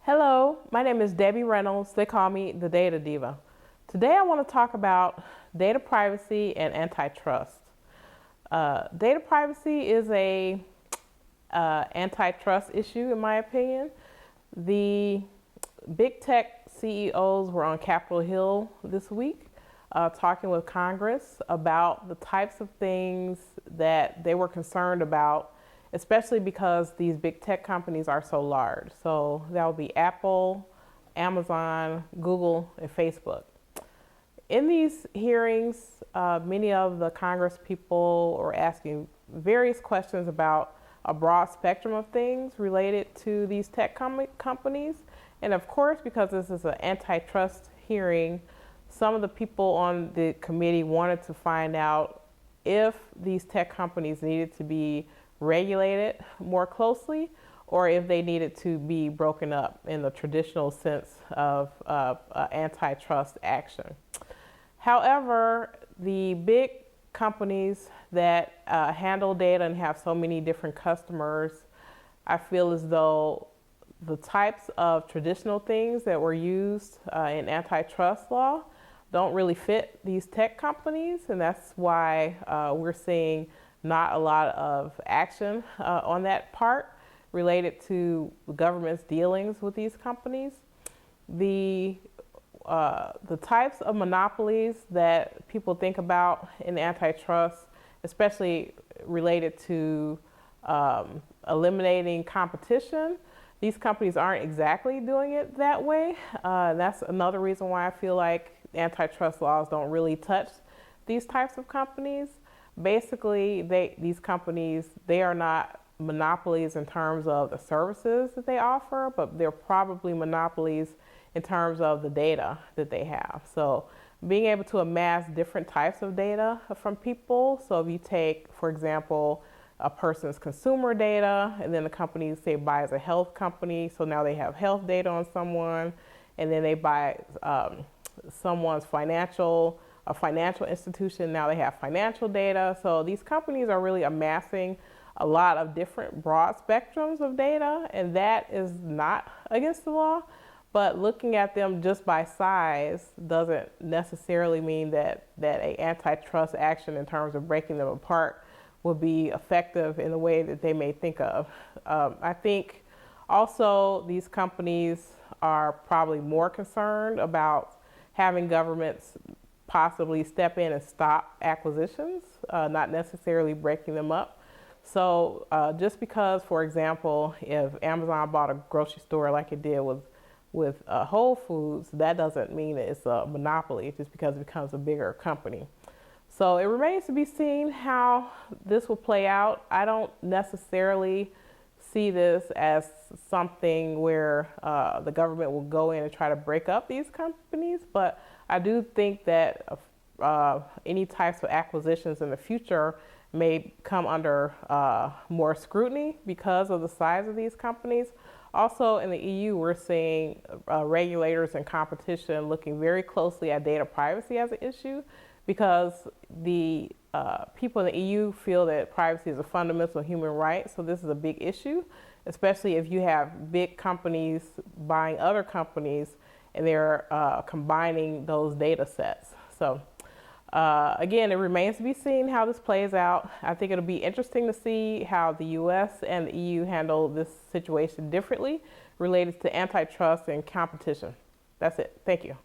Hello, my name is Debbie Reynolds. They call me the Data Diva. Today I want to talk about data privacy and antitrust. Data privacy is a antitrust issue in my opinion. The big tech CEOs were on Capitol Hill this week talking with Congress about the types of things that they were concerned about, especially because these big tech companies are so large. So that would be Apple, Amazon, Google, and Facebook. In these hearings, many of the Congress people were asking various questions about a broad spectrum of things related to these tech companies. And of course, because this is an antitrust hearing, some of the people on the committee wanted to find out if these tech companies needed to be regulated more closely or if they needed to be broken up in the traditional sense of antitrust action. However, the big companies that handle data and have so many different customers, I feel as though the types of traditional things that were used in antitrust law don't really fit these tech companies, and that's why we're seeing not a lot of action on that part related to the government's dealings with these companies. The types of monopolies that people think about in antitrust, especially related to eliminating competition, these companies aren't exactly doing it that way. That's another reason why I feel like antitrust laws don't really touch these types of companies. Basically, these companies, they are not monopolies in terms of the services that they offer, but they're probably monopolies in terms of the data that they have. So being able to amass different types of data from people. So if you take, for example, a person's consumer data, and then the company, say, buys a health company, so now they have health data on someone, and then they buy someone's a financial institution, now they have financial data. So these companies are really amassing a lot of different broad spectrums of data, and that is not against the law. But looking at them just by size doesn't necessarily mean that a antitrust action in terms of breaking them apart would be effective in the way that they may think of. I think also these companies are probably more concerned about having governments possibly step in and stop acquisitions, not necessarily breaking them up. So just because, for example, if Amazon bought a grocery store like it did with Whole Foods, that doesn't mean that it's a monopoly just because it becomes a bigger company. So it remains to be seen how this will play out. I don't necessarily see this as something where the government will go in and try to break up these companies, but I do think that any types of acquisitions in the future may come under more scrutiny because of the size of these companies. Also in the EU, we're seeing regulators and competition looking very closely at data privacy as an issue because the people in the EU feel that privacy is a fundamental human right. So this is a big issue, especially if you have big companies buying other companies and they're combining those data sets. So again, it remains to be seen how this plays out. I think it'll be interesting to see how the US and the EU handle this situation differently related to antitrust and competition. That's it. Thank you.